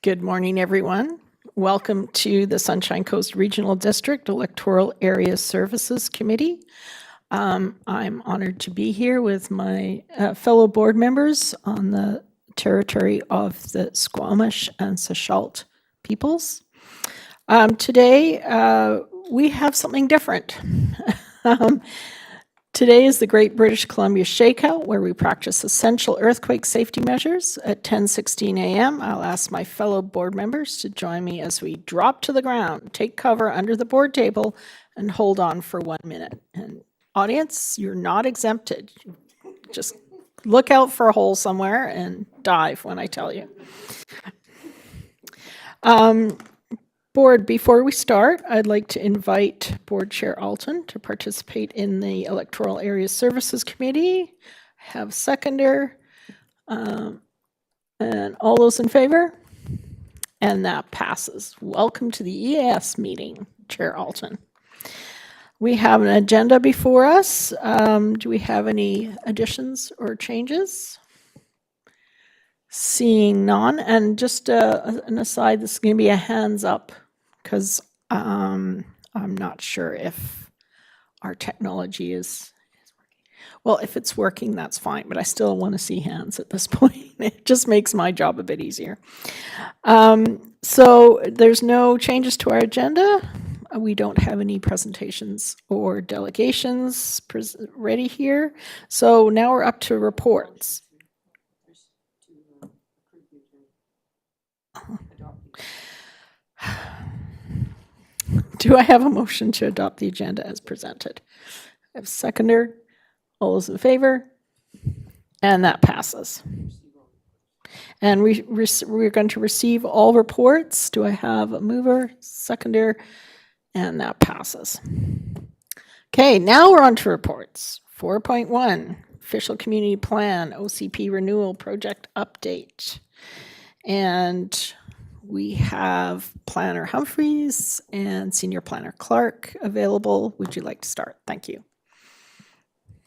Good morning, everyone. Welcome to the Sunshine Coast Regional District Electoral Area Services Committee. I'm honored to be here with my fellow board members on the territory of the Squamish and Sechelt peoples. Today, we have something different. Today is the Great British Columbia Shakeout, where we practice essential earthquake safety measures at 10:16 a.m. I'll ask my fellow board members to join me as we drop to the ground, take cover under the board table, and hold on for 1 minute. And audience, you're not exempted. Just look out for a hole somewhere and dive when I tell you. Board, before we start, I'd like to invite Board Chair Alton to participate in the Electoral Area Services Committee. Have seconder, and all those in favor? And that passes. Welcome to the EAS meeting, Chair Alton. We have an agenda before us. Do we have any additions or changes? Seeing none, and just an aside, this is going to be a hands up because I'm not sure if our technology is working. Well, if it's working, that's fine, but I still want to see hands at this point. It just makes my job a bit easier. So there's no changes to our agenda. We don't have any presentations or delegations ready here. So now we're up to reports. Do I have a motion to adopt the agenda as presented? I have seconder. All those in favor? And that passes. And we're going to receive all reports. Do I have a mover, seconder? And that passes. Okay, now we're on to reports. 4.1, Official Community Plan, OCP Renewal Project Update. And we have Planner Humphreys and Senior Planner Clark available. Would you like to start? Thank you.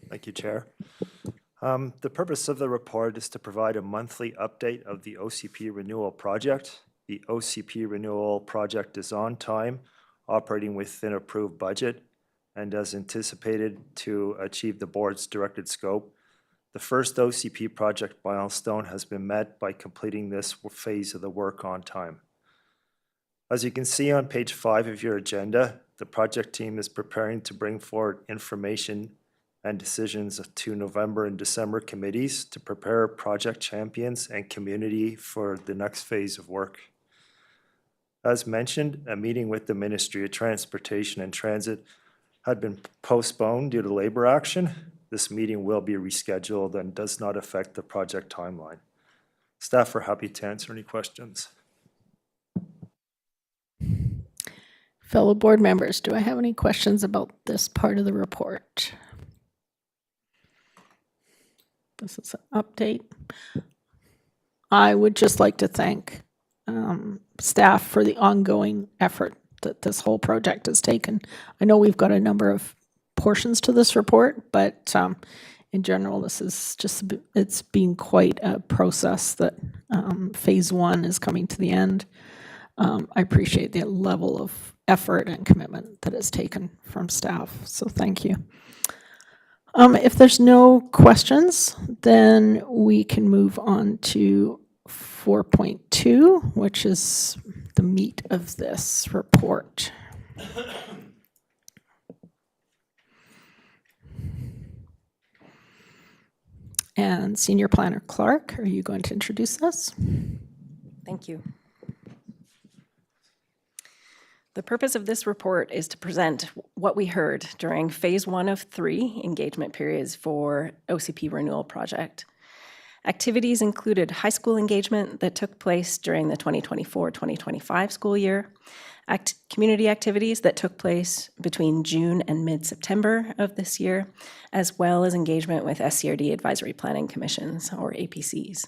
Thank you, Chair. The purpose of the report is to provide a monthly update of the OCP renewal project. The OCP renewal project is on time, operating within approved budget, and as anticipated to achieve the board's directed scope. The first OCP project milestone has been met by completing this phase of the work on time. As you can see on page 5 of your agenda, the project team is preparing to bring forward information and decisions to November and December committees to prepare project champions and community for the next phase of work. As mentioned, a meeting with the Ministry of Transportation and Transit had been postponed due to labor action. This meeting will be rescheduled and does not affect the project timeline. Staff are happy to answer any questions. Fellow board members, do I have any questions about this part of the report? This is an update. I would just like to thank staff for the ongoing effort that this whole project has taken. I know we've got a number of portions to this report, but in general, this is just, it's been quite a process that phase 1 is coming to the end. I appreciate the level of effort and commitment that is taken from staff, so thank you. If there's no questions, then we can move on to 4.2, which is the meat of this report. And Senior Planner Clark, are you going to introduce us? Thank you. The purpose of this report is to present what we heard during phase 1 of 3 engagement periods for OCP renewal project. Activities included high school engagement that took place during the 2024-2025 school year, community activities that took place between June and mid-September of this year, as well as engagement with SCRD Advisory Planning Commissions, or APCs.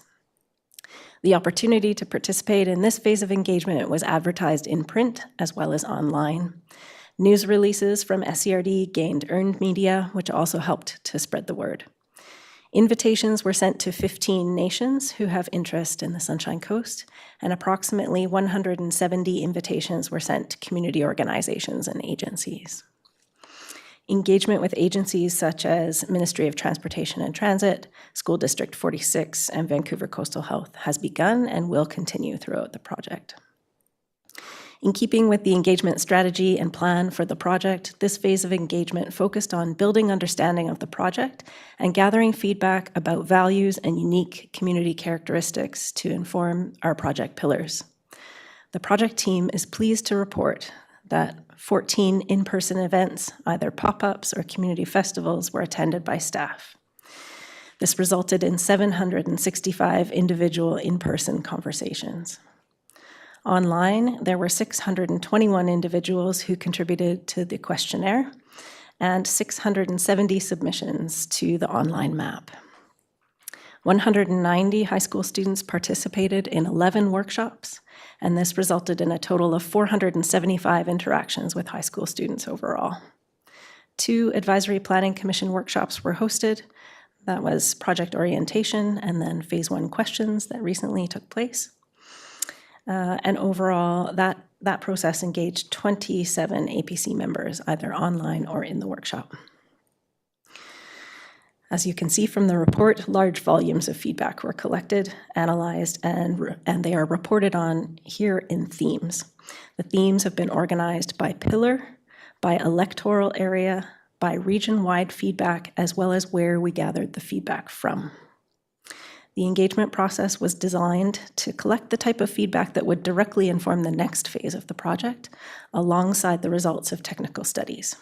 The opportunity to participate in this phase of engagement was advertised in print as well as online. News releases from SCRD gained earned media, which also helped to spread the word. Invitations were sent to 15 nations who have interest in the Sunshine Coast, and approximately 170 invitations were sent to community organizations and agencies. Engagement with agencies such as Ministry of Transportation and Transit, School District 46, and Vancouver Coastal Health has begun and will continue throughout the project. In keeping with the engagement strategy and plan for the project, this phase of engagement focused on building understanding of the project and gathering feedback about values and unique community characteristics to inform our project pillars. The project team is pleased to report that 14 in-person events, either pop-ups or community festivals, were attended by staff. This resulted in 765 individual in-person conversations. Online, there were 621 individuals who contributed to the questionnaire and 670 submissions to the online map. 190 high school students participated in 11 workshops, and this resulted in a total of 475 interactions with high school students overall. 2 Advisory Planning Commission workshops were hosted. That was project orientation and then phase 1 questions that recently took place. And overall, that process engaged 27 APC members, either online or in the workshop. As you can see from the report, large volumes of feedback were collected, analyzed, and they are reported on here in themes. The themes have been organized by pillar, by electoral area, by region-wide feedback, as well as where we gathered the feedback from. The engagement process was designed to collect the type of feedback that would directly inform the next phase of the project, alongside the results of technical studies,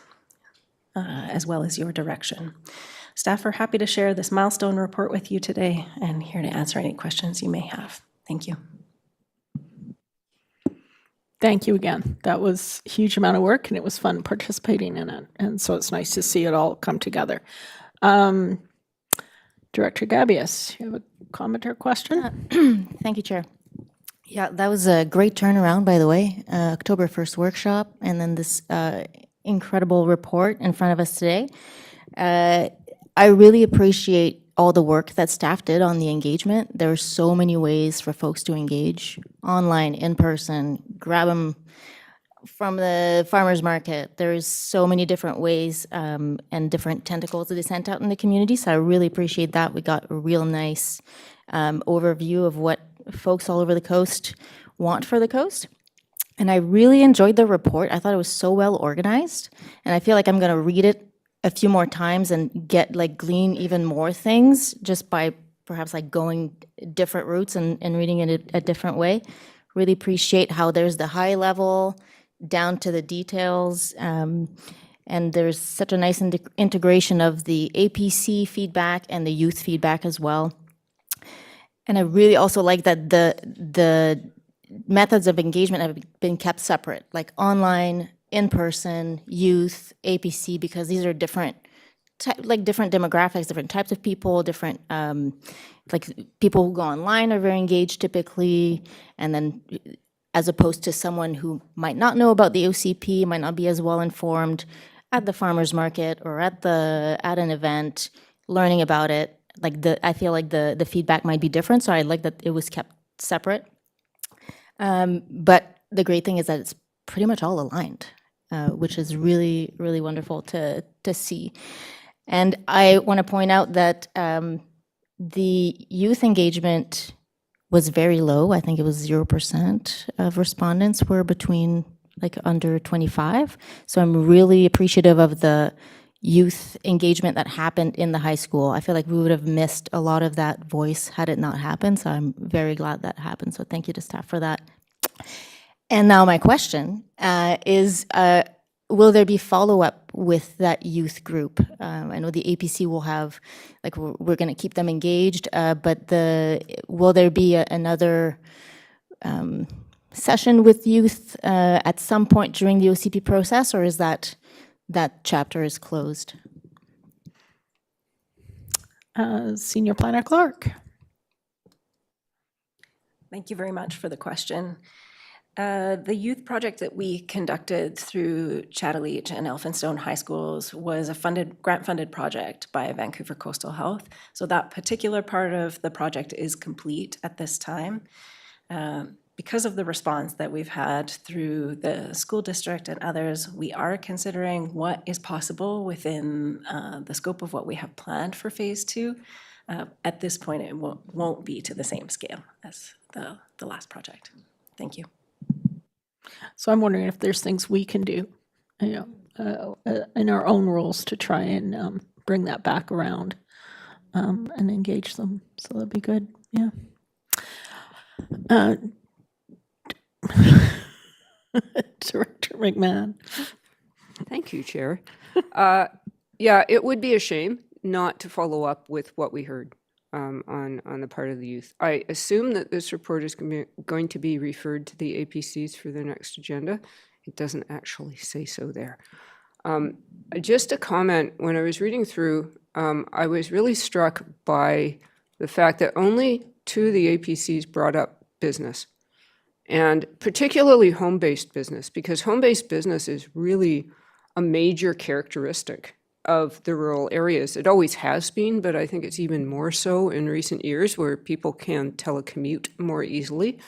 as well as your direction. Staff are happy to share this milestone report with you today and here to answer any questions you may have. Thank you. Thank you again. That was a huge amount of work, and it was fun participating in it. And so it's nice to see it all come together. Director Gabius, you have a comment or question? Thank you, Chair. Yeah, that was a great turnaround, by the way. October 1st workshop, and then this incredible report in front of us today. I really appreciate all the work that staff did on the engagement. There are so many ways for folks to engage, online, in person, grab them from the farmer's market. There's so many different ways and different tentacles that they sent out in the community, so I really appreciate that. We got a real nice overview of what folks all over the coast want for the coast. And I really enjoyed the report. I thought it was so well organized, and I feel like I'm going to read it a few more times and glean even more things just by perhaps going different routes and reading it a different way. Really appreciate how there's the high level down to the details, and there's such a nice integration of the APC feedback and the youth feedback as well. And I really also like that the methods of engagement have been kept separate, like online, in-person, youth, APC, because these are different demographics, different types of people, different, people who go online are very engaged typically, and then as opposed to someone who might not know about the OCP, might not be as well informed at the farmer's market or at an event, learning about it. I feel like the feedback might be different, so I like that it was kept separate. But the great thing is that it's pretty much all aligned, which is really, really wonderful to see. And I want to point out that the youth engagement was very low. I think it was 0% of respondents were between under 25. So I'm really appreciative of the youth engagement that happened in the high school. I feel like we would have missed a lot of that voice had it not happened. So I'm very glad that happened. So thank you to staff for that. And now my question is, will there be follow-up with that youth group? I know the APC will have, we're going to keep them engaged, but will there be another session with youth at some point during the OCP process, or is that chapter is closed? Senior Planner Clark. Thank you very much for the question. The youth project that we conducted through Chattaleach and Elphinstone High Schools was a grant-funded project by Vancouver Coastal Health. So that particular part of the project is complete at this time. Because of the response that we've had through the school district and others, we are considering what is possible within the scope of what we have planned for phase 2. At this point, it won't be to the same scale as the last project. Thank you. So I'm wondering if there's things we can do, in our own roles to try and bring that back around and engage them. So that'd be good. Yeah. Director McMahon. Thank you, Chair. Yeah, it would be a shame not to follow up with what we heard on the part of the youth. I assume that this report is going to be referred to the APCs for the next agenda. It doesn't actually say so there. Just a comment, when I was reading through, I was really struck by the fact that only 2 of the APCs brought up business, and particularly home-based business, because home-based business is really a major characteristic of the rural areas. It always has been, but I think it's even more so in recent years, where people can telecommute more easily.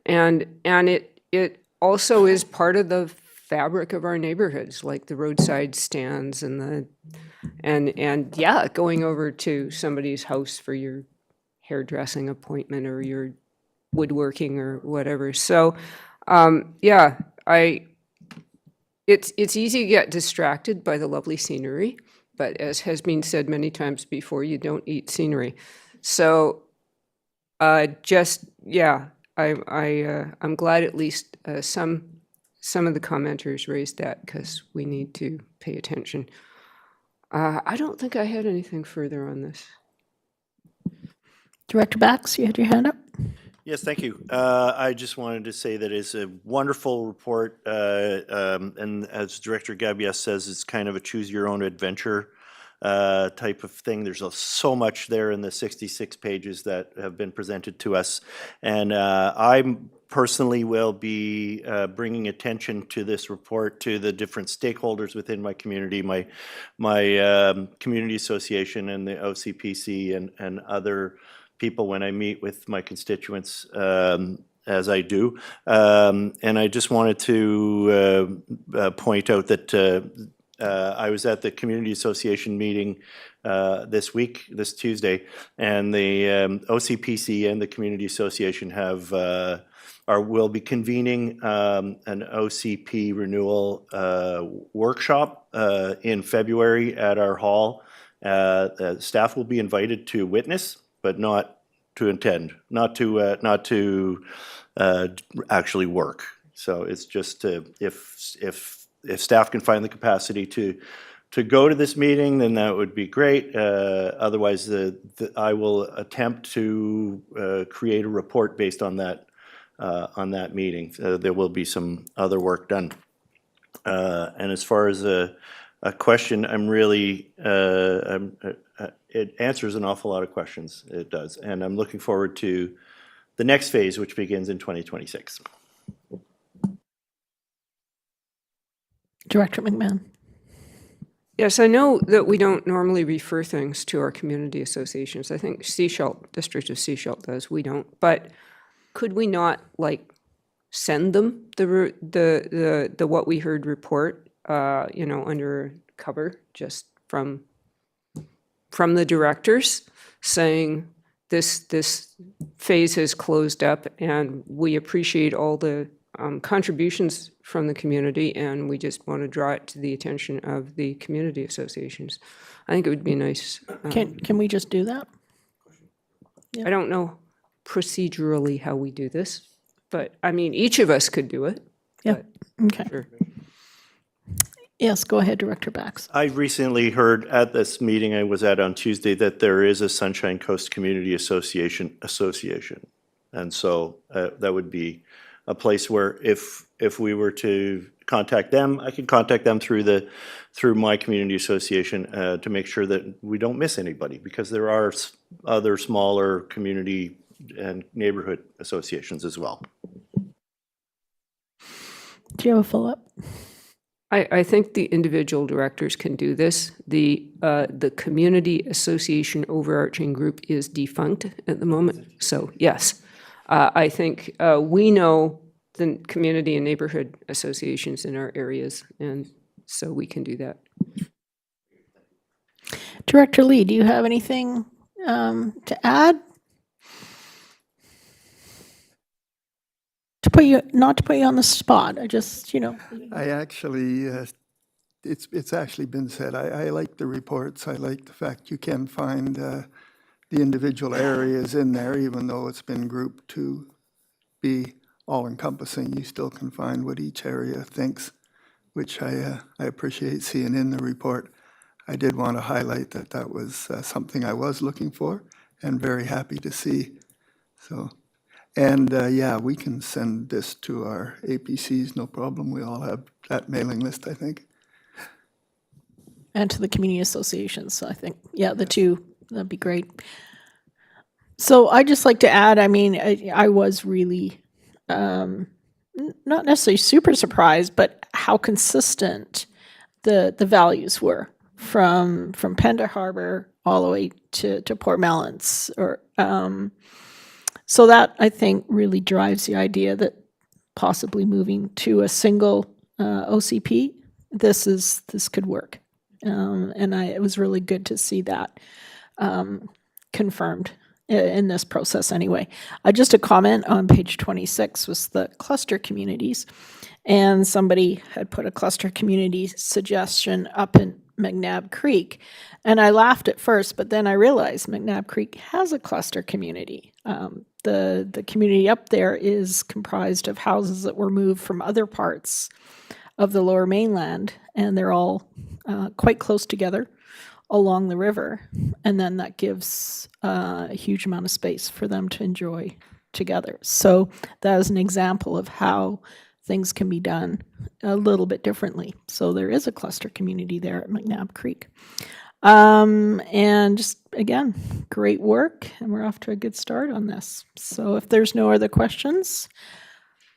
And it also is part of the fabric of our neighborhoods, like the roadside stands and yeah, going over to somebody's house for your hairdressing appointment or your woodworking or whatever. So yeah, it's easy to get distracted by the lovely scenery, but as has been said many times before, you don't eat scenery. So just, yeah, I'm glad at least some of the commenters raised that, because we need to pay attention. I don't think I had anything further on this. Director Bax, you had your hand up? Yes, thank you. I just wanted to say that it's a wonderful report, and as Director Gabias says, it's kind of a choose-your-own-adventure type of thing. There's so much there in the 66 pages that have been presented to us, and I personally will be bringing attention to this report to the different stakeholders within my community, my community association and the OCPC and other people when I meet with my constituents, as I do. And I just wanted to point out that I was at the Community Association meeting this Tuesday, and the OCPC and the Community Association will be convening an OCP renewal workshop in February at our hall. Staff will be invited to witness, but not to attend, not to actually work. So it's just if staff can find the capacity to go to this meeting, then that would be great. Otherwise, I will attempt to create a report based on that meeting. There will be some other work done. And as far as a question, I'm really it answers an awful lot of questions. It does, and I'm looking forward to the next phase, which begins in 2026. Director McMahon. Yes, I know that we don't normally refer things to our community associations. I think District of Sechelt does. We don't. But could we not send them the what we heard report, under cover, just from the directors, saying this phase has closed up and we appreciate all the contributions from the community, and we just want to draw it to the attention of the community associations. I think it would be nice. Can we just do that? I don't know procedurally how we do this, but I mean, each of us could do it. Yeah. Okay. Sure. Yes, go ahead, Director Bax. I recently heard at this meeting I was at on Tuesday that there is a Sunshine Coast Community Association, and so that would be a place where if we were to contact them, I could contact them through my community association to make sure that we don't miss anybody, because there are other smaller community and neighborhood associations as well. Do you have a follow-up? I think the individual directors can do this. The community association overarching group is defunct at the moment. So yes, I think we know the community and neighborhood associations in our areas, and so we can do that. Director Lee, do you have anything to add? Not to put you on the spot. I just, I actually, it's actually been said. I like the reports. I like the fact you can find the individual areas in there, even though it's been grouped to be all-encompassing. You still can find what each area thinks, which I appreciate seeing in the report. I did want to highlight that that was something I was looking for and very happy to see. So. And yeah, we can send this to our APCs, no problem. We all have that mailing list, I think. And to the community associations. So I think, yeah, the two, that'd be great. So I'd just like to add, I mean, I was really not necessarily super surprised, but how consistent the values were from Pender Harbor all the way to Port Mellons. So that, I think, really drives the idea that possibly moving to a single OCP, this could work. And it was really good to see that confirmed in this process anyway. Just a comment on page 26 was the cluster communities. And somebody had put a cluster community suggestion up in McNabb Creek. And I laughed at first, but then I realized McNabb Creek has a cluster community. The community up there is comprised of houses that were moved from other parts of the Lower Mainland, and they're all quite close together along the river. And then that gives a huge amount of space for them to enjoy together. So that is an example of how things can be done a little bit differently. So there is a cluster community there at McNabb Creek. And just, again, great work, and we're off to a good start on this. So if there's no other questions,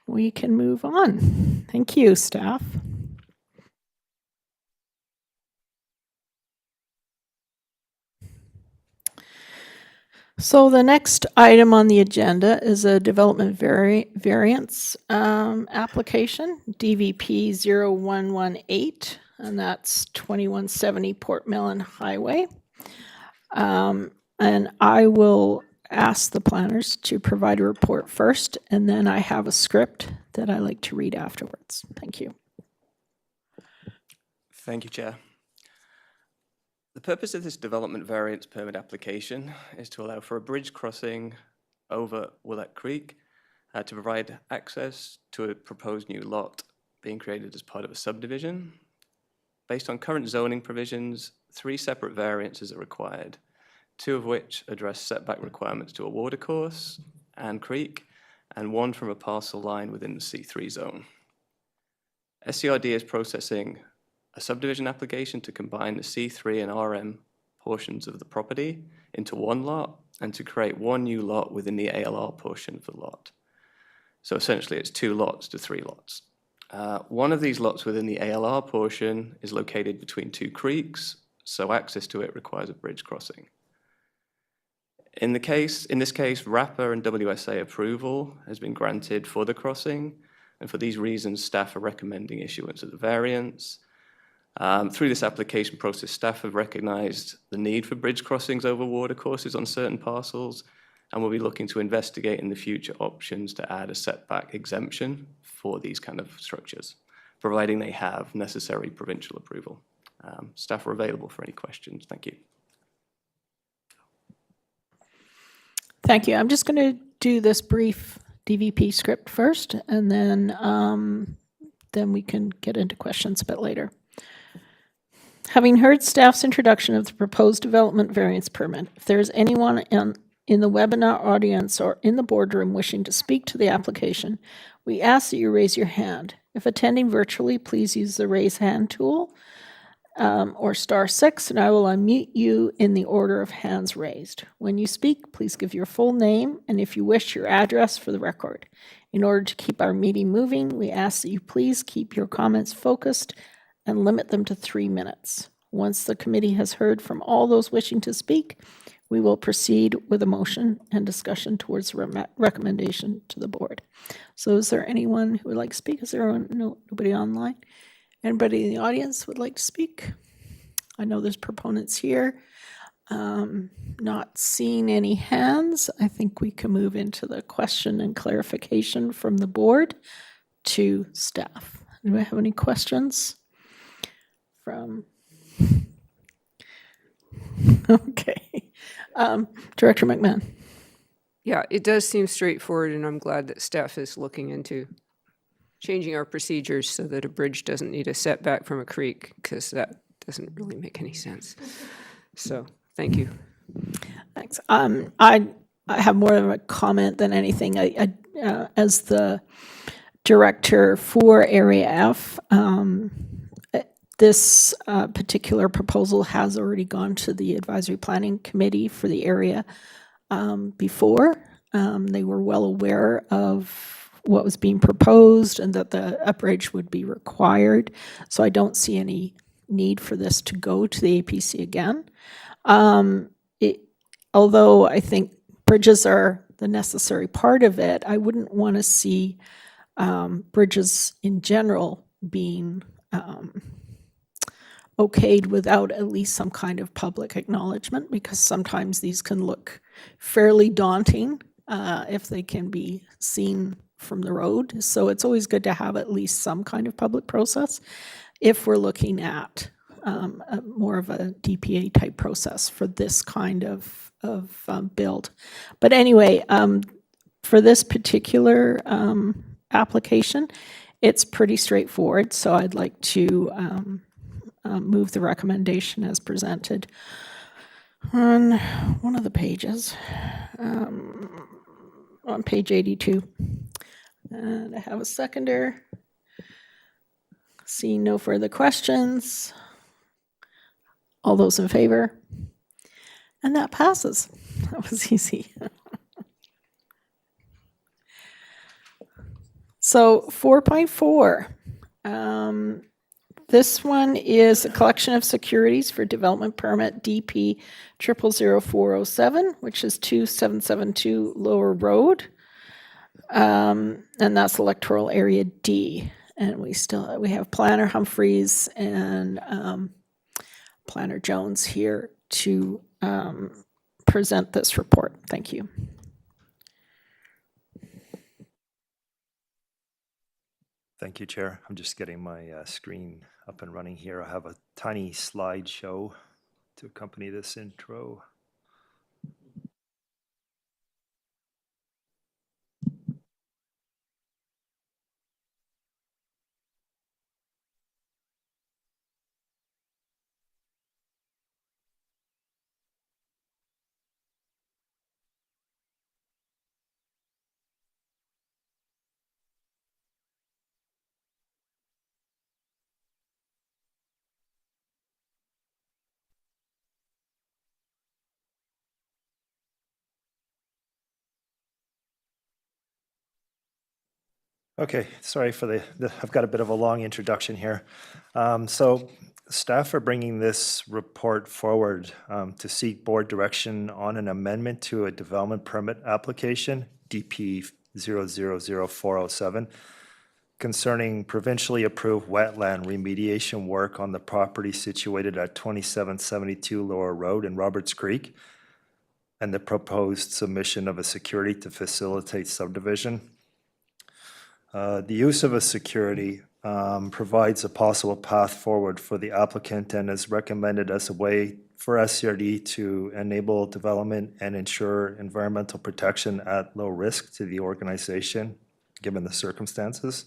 we can move on. Thank you, staff. So the next item on the agenda is a development variance application, DVP 0118, and that's 2170 Port Mellon Highway. And I will ask the planners to provide a report first, and then I have a script that I like to read afterwards. Thank you. Thank you, Chair. The purpose of this development variance permit application is to allow for a bridge crossing over Willett Creek to provide access to a proposed new lot being created as part of a subdivision. Based on current zoning provisions, 3 separate variances are required, 2 of which address setback requirements to a watercourse and creek, and 1 from a parcel line within the C3 zone. SCRD is processing a subdivision application to combine the C3 and RM portions of the property into 1 lot and to create 1 new lot within the ALR portion of the lot. So essentially it's 2 lots to 3 lots. One of these lots within the ALR portion is located between 2 creeks, so access to it requires a bridge crossing. In this case, RAPA and WSA approval has been granted for the crossing, and for these reasons, staff are recommending issuance of the variance. Through this application process, staff have recognized the need for bridge crossings over watercourses on certain parcels, and will be looking to investigate in the future options to add a setback exemption for these kind of structures, providing they have necessary provincial approval. Staff are available for any questions. Thank you. Thank you. I'm just going to do this brief DVP script first, and then we can get into questions a bit later. Having heard staff's introduction of the proposed development variance permit, if there is anyone in the webinar audience or in the boardroom wishing to speak to the application, we ask that you raise your hand. If attending virtually, please use the raise hand tool. or *6, and I will unmute you in the order of hands raised. When you speak, please give your full name and, if you wish, your address for the record. In order to keep our meeting moving, we ask that you please keep your comments focused and limit them to 3 minutes. Once the committee has heard from all those wishing to speak, we will proceed with a motion and discussion towards the recommendation to the board. So is there anyone who would like to speak? Is there nobody online? Anybody in the audience would like to speak? I know there's proponents here. Not seeing any hands. I think we can move into the question and clarification from the board to staff. Do we have any questions from? Okay. Director McMahon. Yeah, it does seem straightforward, and I'm glad that staff is looking into changing our procedures so that a bridge doesn't need a setback from a creek, because that doesn't really make any sense. So, thank you. Thanks. I have more of a comment than anything. As the director for Area F, this particular proposal has already gone to the Advisory Planning Committee for the area before. They were well aware of what was being proposed and that the upgrade would be required. So I don't see any need for this to go to the APC again. Although I think bridges are the necessary part of it, I wouldn't want to see bridges in general being okayed without at least some kind of public acknowledgement, because sometimes these can look fairly daunting if they can be seen from the road. So it's always good to have at least some kind of public process if we're looking at more of a DPA type process for this kind of build. But anyway, for this particular application, it's pretty straightforward. So I'd like to move the recommendation as presented on one of the pages, on page 82. And I have a seconder. Seeing no further questions. All those in favor? And that passes. That was easy. So 4.4. This one is a collection of securities for development permit DP 000407, which is 2772 Lower Road. And that's electoral area D. And we have Planner Humphreys and Planner Jones here to present this report. Thank you. Thank you, Chair. I'm just getting my screen up and running here. I have a tiny slideshow to accompany this intro. Okay, sorry for I've got a bit of a long introduction here. So staff are bringing this report forward to seek board direction on an amendment to a development permit application, DP 000407, concerning provincially approved wetland remediation work on the property situated at 2772 Lower Road in Roberts Creek, and the proposed submission of a security to facilitate subdivision. The use of a security provides a possible path forward for the applicant and is recommended as a way for SCRD to enable development and ensure environmental protection at low risk to the organization, given the circumstances.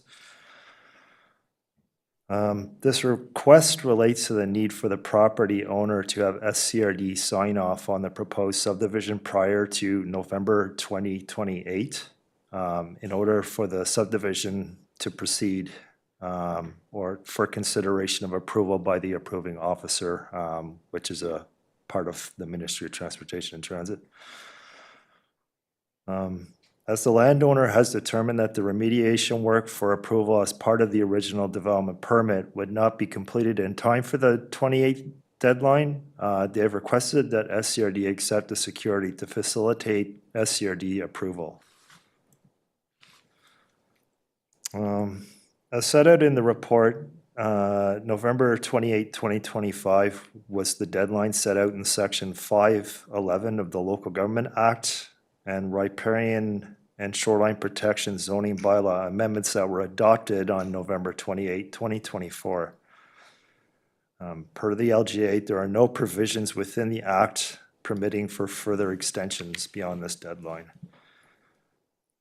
This request relates to the need for the property owner to have SCRD sign off on the proposed subdivision prior to November 2028. In order for the subdivision to proceed or for consideration of approval by the approving officer, which is a part of the Ministry of Transportation and Transit. As the landowner has determined that the remediation work for approval as part of the original development permit would not be completed in time for the 28th deadline, they have requested that SCRD accept the security to facilitate SCRD approval. As set out in the report, November 28, 2025 was the deadline set out in Section 511 of the Local Government Act and riparian and shoreline protection zoning bylaw amendments that were adopted on November 28, 2024. Per the LGA, there are no provisions within the Act permitting for further extensions beyond this deadline.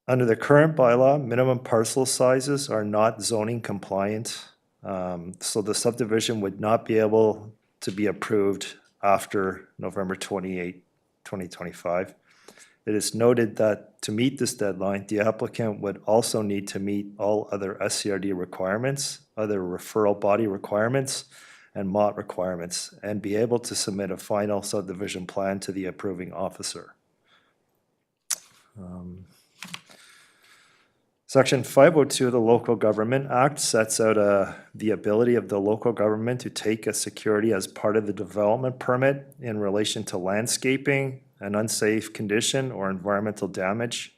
Under the current bylaw, minimum parcel sizes are not zoning compliant, so the subdivision would not be able to be approved after November 28, 2025. It is noted that to meet this deadline, the applicant would also need to meet all other SCRD requirements, other referral body requirements, and MOT requirements, and be able to submit a final subdivision plan to the approving officer. Section 502 of the Local Government Act sets out the ability of the local government to take a security as part of the development permit in relation to landscaping, an unsafe condition, or environmental damage.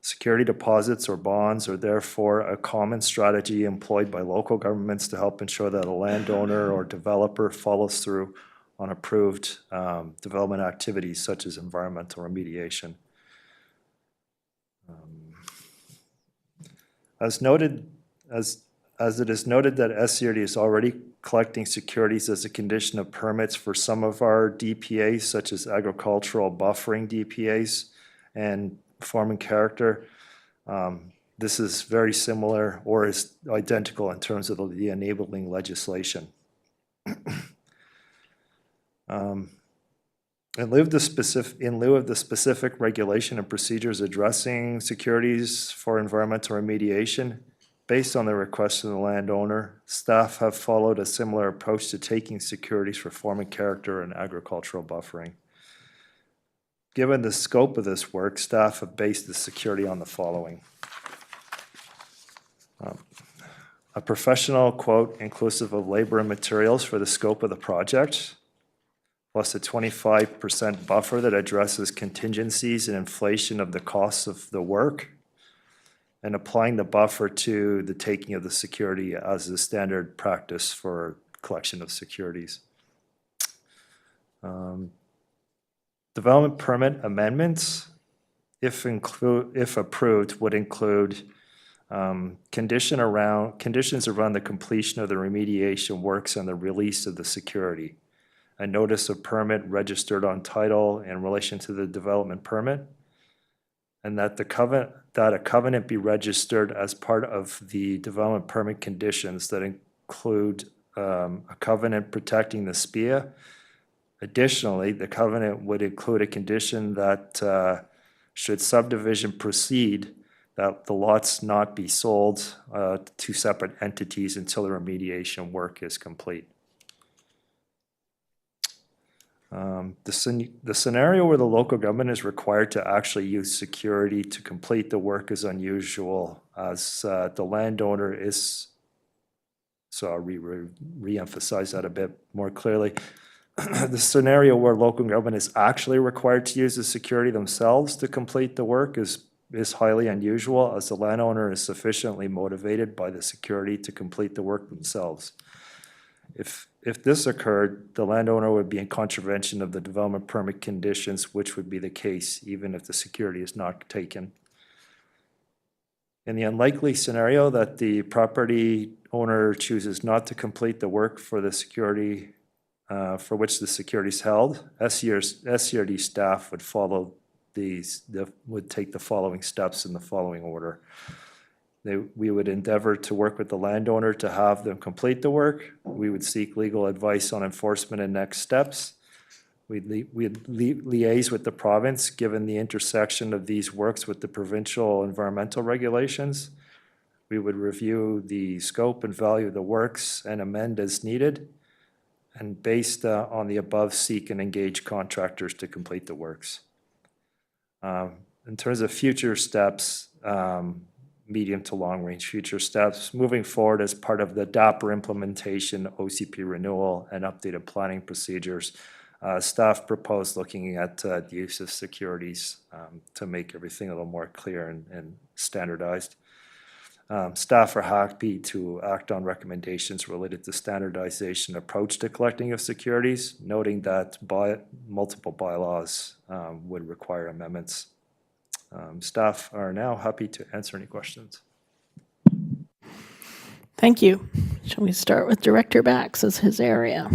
Security deposits or bonds are therefore a common strategy employed by local governments to help ensure that a landowner or developer follows through on approved development activities such as environmental remediation. As it is noted that SCRD is already collecting securities as a condition of permits for some of our DPAs, such as agricultural buffering DPAs and form and character. This is very similar or is identical in terms of the enabling legislation. In lieu of the specific regulation and procedures addressing securities for environmental remediation, based on the request of the landowner, staff have followed a similar approach to taking securities for form and character and agricultural buffering. Given the scope of this work, staff have based the security on the following. A professional quote inclusive of labor and materials for the scope of the project, plus a 25% buffer that addresses contingencies and inflation of the costs of the work, and applying the buffer to the taking of the security as the standard practice for collection of securities. Development permit amendments, if approved, would include conditions around the completion of the remediation works and the release of the security, a notice of permit registered on title in relation to the development permit, and that a covenant be registered as part of the development permit conditions that include a covenant protecting the SPIA. Additionally, the covenant would include a condition that should subdivision proceed, that the lots not be sold to two separate entities until the remediation work is complete. The scenario where the local government is required to actually use security to complete the work is unusual, as the landowner is, so I'll re-emphasize that a bit more clearly. The scenario where local government is actually required to use the security themselves to complete the work is highly unusual, as the landowner is sufficiently motivated by the security to complete the work themselves. If this occurred, the landowner would be in contravention of the development permit conditions, which would be the case even if the security is not taken. In the unlikely scenario that the property owner chooses not to complete the work for the security for which the security is held, SCRD staff would take the following steps in the following order. We would endeavor to work with the landowner to have them complete the work. We would seek legal advice on enforcement and next steps. We'd liaise with the province, given the intersection of these works with the provincial environmental regulations. We would review the scope and value of the works and amend as needed, and based on the above, seek and engage contractors to complete the works. In terms of future steps, medium to long-range future steps, moving forward as part of the DAPR implementation, OCP renewal, and updated planning procedures, staff proposed looking at the use of securities to make everything a little more clear and standardized. Staff are happy to act on recommendations related to standardization approach to collecting of securities, noting that multiple bylaws would require amendments. Staff are now happy to answer any questions. Thank you. Shall we start with Director Bax as his area?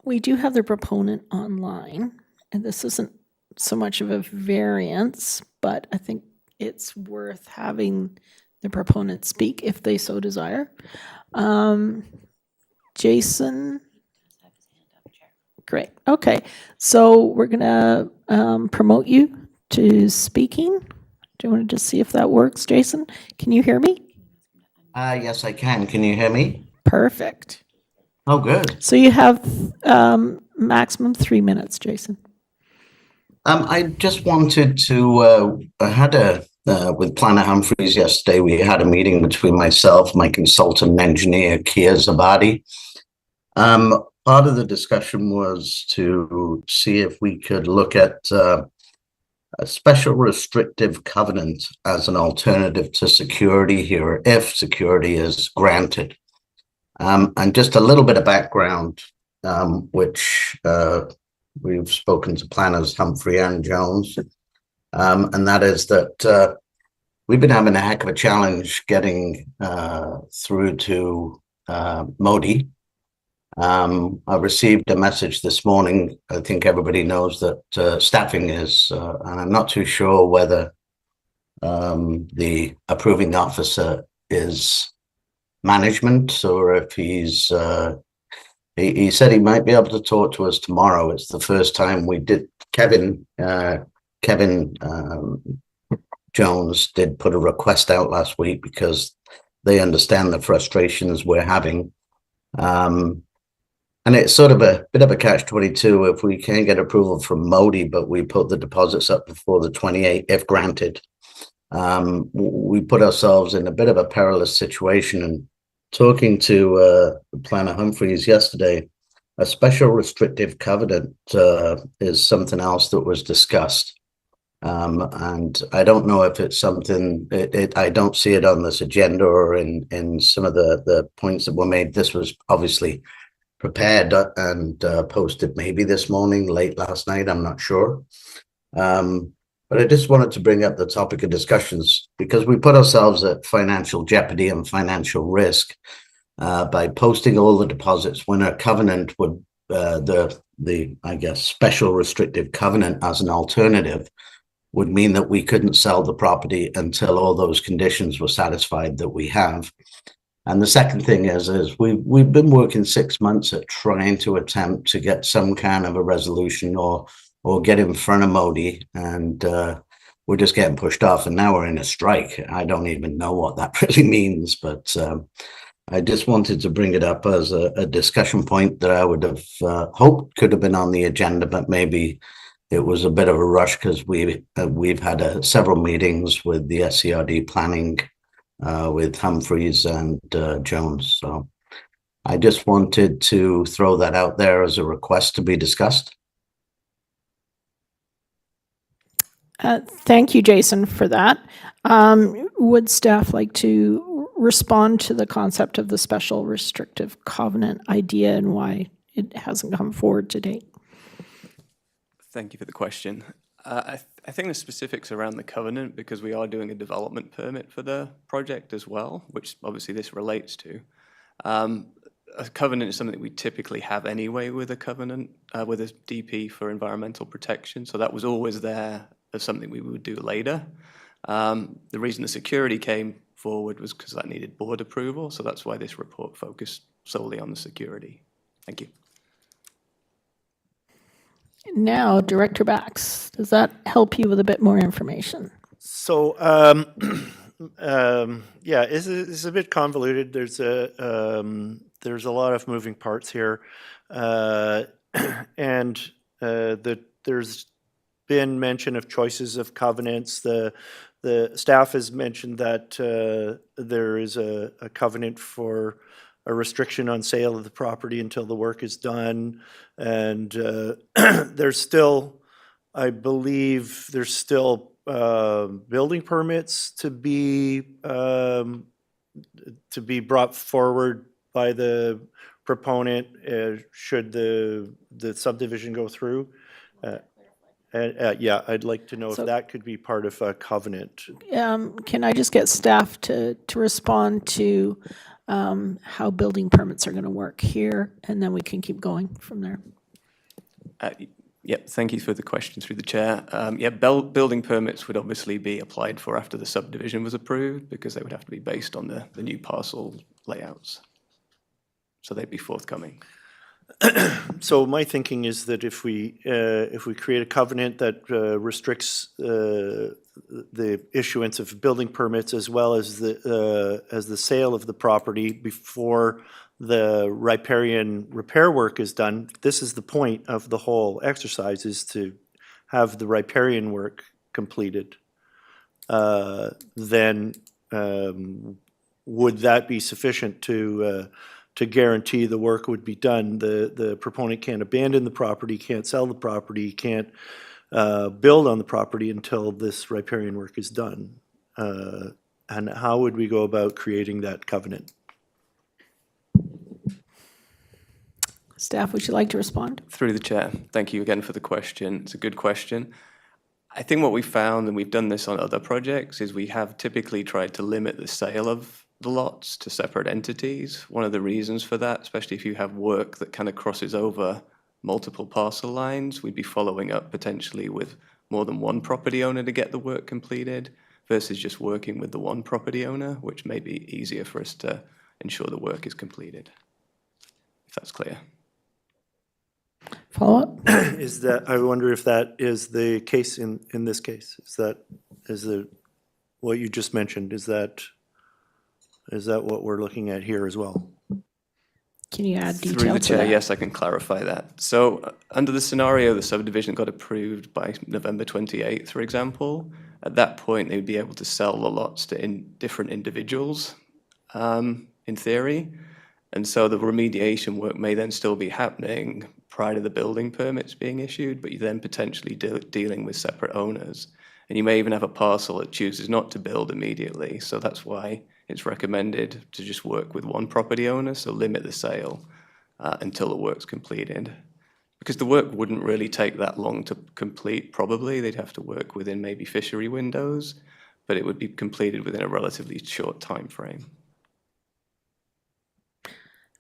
We do have the proponent online, and this isn't so much of a variance, but I think it's worth having the proponent speak if they so desire. Jason? Great. Okay. So we're going to promote you to speaking. Do you want to just see if that works, Jason? Can you hear me? Yes, I can. Can you hear me? Perfect. Oh, good. So you have maximum 3 minutes, Jason. I just wanted to, I had with Planner Humphreys yesterday, we had a meeting between myself, my consultant engineer, Kia Zabadi. Part of the discussion was to see if we could look at a special restrictive covenant as an alternative to security here, if security is granted. And just a little bit of background, which we've spoken to planners Humphrey and Jones, and that is that we've been having a heck of a challenge getting through to Modi. I received a message this morning. I think everybody knows that staffing is, and I'm not too sure whether the approving officer is management or if he's he said he might be able to talk to us tomorrow. It's the first time we did. Kevin Jones did put a request out last week because they understand the frustrations we're having. And it's sort of a bit of a catch-22 if we can't get approval from Modi, but we put the deposits up before the 28th, if granted. We put ourselves in a bit of a perilous situation. And talking to Planner Humphreys yesterday, a special restrictive covenant is something else that was discussed. And I don't know if it's something, I don't see it on this agenda or in some of the points that were made. This was obviously prepared and posted maybe this morning, late last night, I'm not sure. But I just wanted to bring up the topic of discussions because we put ourselves at financial jeopardy and financial risk by posting all the deposits when a covenant would, the I guess, special restrictive covenant as an alternative would mean that we couldn't sell the property until all those conditions were satisfied that we have. And the second thing is we've been working 6 months at trying to attempt to get some kind of a resolution or get in front of Modi, and we're just getting pushed off. And now we're in a strike. I don't even know what that really means, but I just wanted to bring it up as a discussion point that I would have hoped could have been on the agenda, but maybe it was a bit of a rush because we've had several meetings with the SCRD planning. With Humphreys and Jones. So I just wanted to throw that out there as a request to be discussed. Thank you, Jason, for that. Would staff like to respond to the concept of the special restrictive covenant idea and why it hasn't come forward to date? Thank you for the question. I think the specifics around the covenant, because we are doing a development permit for the project as well, which obviously this relates to. A covenant is something that we typically have anyway with a covenant, with a DP for environmental protection. So that was always there as something we would do later. The reason the security came forward was because that needed board approval. So that's why this report focused solely on the security. Thank you. Now, Director Bax, does that help you with a bit more information? So, yeah, it's a bit convoluted. There's a lot of moving parts here. And there's been mention of choices of covenants. The staff has mentioned that there is a covenant for a restriction on sale of the property until the work is done. And there's still, I believe, there's still building permits to be brought forward by the proponent should the subdivision go through. Yeah, I'd like to know if So- that could be part of a covenant. Can I just get staff to respond to how building permits are going to work here, and then we can keep going from there? Yep, thank you for the question through the chair. Yeah, building permits would obviously be applied for after the subdivision was approved because they would have to be based on the new parcel layouts. So they'd be forthcoming. So my thinking is that if we create a covenant that restricts the issuance of building permits as well as the sale of the property before the riparian repair work is done, this is the point of the whole exercise, is to have the riparian work completed. Then would that be sufficient to guarantee the work would be done? The proponent can't abandon the property, can't sell the property, can't build on the property until this riparian work is done. And how would we go about creating that covenant? Staff, would you like to respond? Through the chair, thank you again for the question. It's a good question. I think what we found, and we've done this on other projects, is we have typically tried to limit the sale of the lots to separate entities. One of the reasons for that, especially if you have work that kind of crosses over multiple parcel lines, we'd be following up potentially with more than one property owner to get the work completed versus just working with the one property owner, which may be easier for us to ensure the work is completed, if that's clear. Follow up? Is that, I wonder if that is the case in this case? What you just mentioned, is that what we're looking at here as well? Can you add detail Through the to chair, that? yes, I can clarify that. So under the scenario, the subdivision got approved by November 28th, for example. At that point, they would be able to sell the lots to different individuals, in theory. And so the remediation work may then still be happening prior to the building permits being issued, but you're then potentially dealing with separate owners. And you may even have a parcel that chooses not to build immediately. So that's why it's recommended to just work with one property owner, so limit the sale until the work's completed. Because the work wouldn't really take that long to complete, probably. They'd have to work within maybe fishery windows, but it would be completed within a relatively short time frame.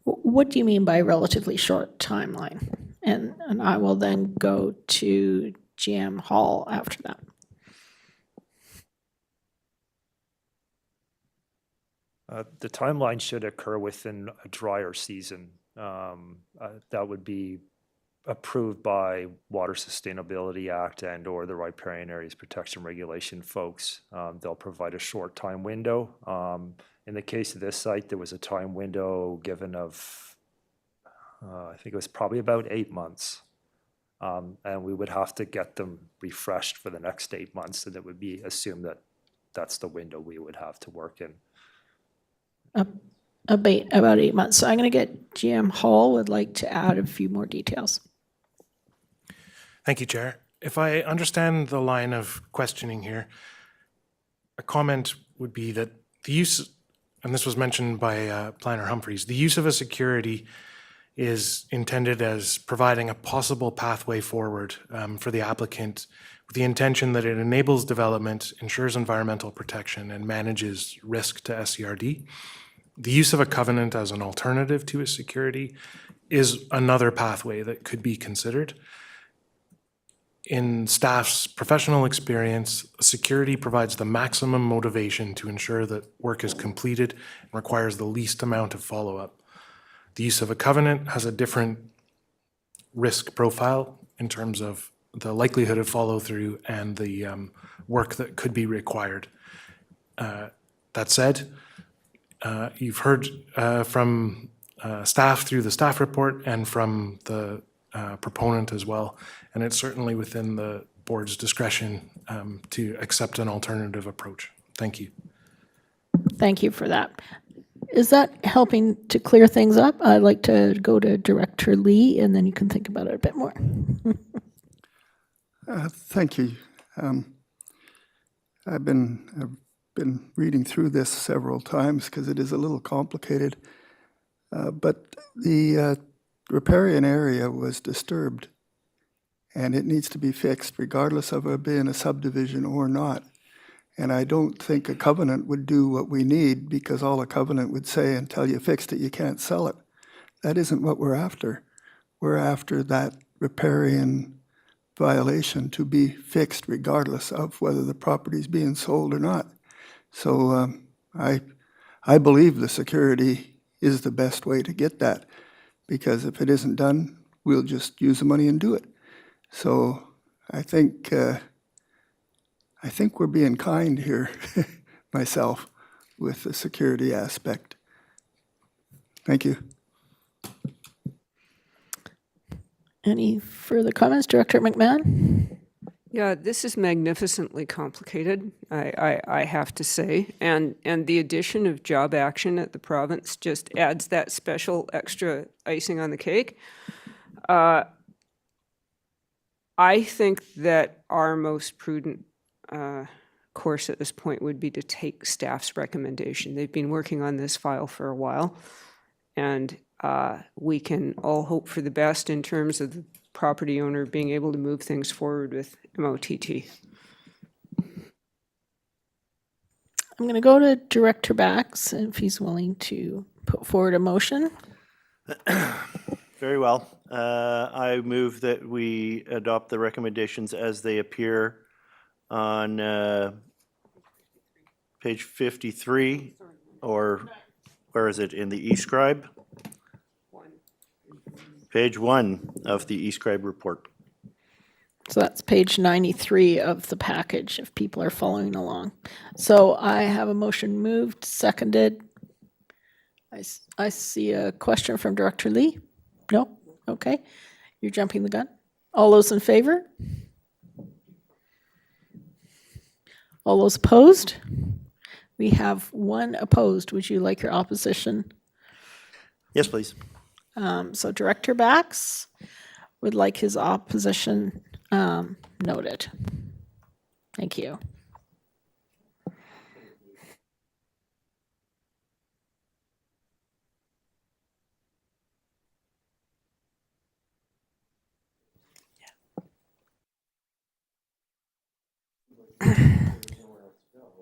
What do you mean by relatively short timeline? And I will then go to GM Hall after that. The timeline should occur within a drier season. That would be approved by Water Sustainability Act and or the Riparian Areas Protection Regulation folks. They'll provide a short time window. In the case of this site, there was a time window given of, I think it was probably about 8 months. And we would have to get them refreshed for the next 8 months, and it would be assumed that that's the window we would have to work in. About 8 months. So I'm going to get GM Hall would like to add a few more details. Thank you, Chair. If I understand the line of questioning here, a comment would be that the use, and this was mentioned by Planner Humphreys, the use of a security is intended as providing a possible pathway forward for the applicant with the intention that it enables development, ensures environmental protection, and manages risk to SCRD. The use of a covenant as an alternative to a security is another pathway that could be considered. In staff's professional experience, security provides the maximum motivation to ensure that work is completed and requires the least amount of follow-up. The use of a covenant has a different risk profile in terms of the likelihood of follow through and the work that could be required. That said, you've heard from staff through the staff report and from the proponent as well, and it's certainly within the board's discretion to accept an alternative approach. Thank you. Thank you for that. Is that helping to clear things up? I'd like to go to Director Lee, and then you can think about it a bit more. Thank you. I've been reading through this several times because it is a little complicated. But the riparian area was disturbed, and it needs to be fixed regardless of it being a subdivision or not. And I don't think a covenant would do what we need, because all a covenant would say, until you fixed it, you can't sell it. That isn't what we're after. We're after that riparian violation to be fixed regardless of whether the property is being sold or not. So I believe the security is the best way to get that, because if it isn't done, we'll just use the money and do it. So I think we're being kind here, myself, with the security aspect. Thank you. Any further comments, Director McMahon? Yeah, this is magnificently complicated, I have to say, and the addition of job action at the province just adds that special extra icing on the cake. I think that our most prudent course at this point would be to take staff's recommendation. They've been working on this file for a while, and we can all hope for the best in terms of the property owner being able to move things forward with MOTT. I'm going to go to Director Bax, if he's willing to put forward a motion. Very well. I move that we adopt the recommendations as they appear on page 53, or where is it, in the eScribe? Page 1 of the eScribe report. So that's page 93 of the package, if people are following along. So I have a motion moved, seconded. I see a question from Director Lee. No? Okay. You're jumping the gun. All those in favor? All those opposed? We have one opposed. Would you like your opposition? Yes, please. So Director Bax would like his opposition noted. Thank you.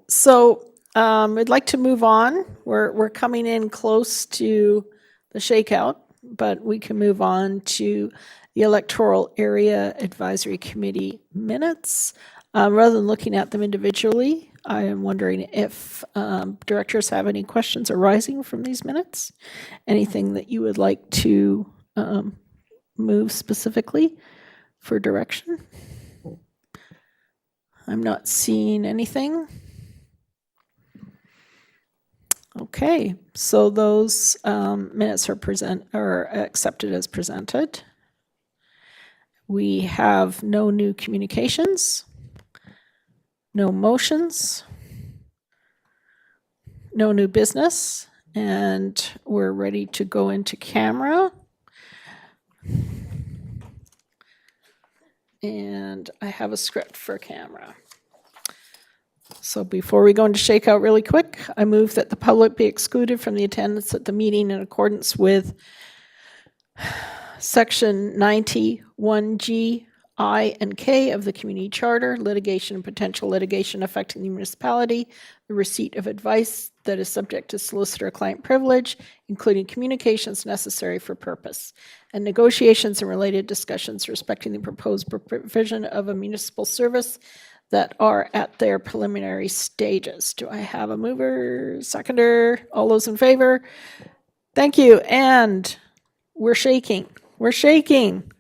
So we'd like to move on. We're coming in close to the shakeout, but we can move on to the Electoral Area Advisory Committee minutes. Rather than looking at them individually, I am wondering if directors have any questions arising from these minutes? Anything that you would like to move specifically for direction? I'm not seeing anything. Okay, so those minutes are accepted as presented. We have no new communications, no motions, no new business, and we're ready to go into camera. And I have a script for camera. So before we go into shakeout really quick, I move that the public be excluded from the attendance at the meeting in accordance with Section 91G, I, and K of the Community Charter, litigation and potential litigation affecting the municipality, the receipt of advice that is subject to solicitor-client privilege, including communications necessary for purpose, and negotiations and related discussions respecting the proposed provision of a municipal service that are at their preliminary stages. Do I have a mover, seconder? All those in favor? Thank you. And we're shaking. We're shaking.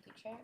you, Chair.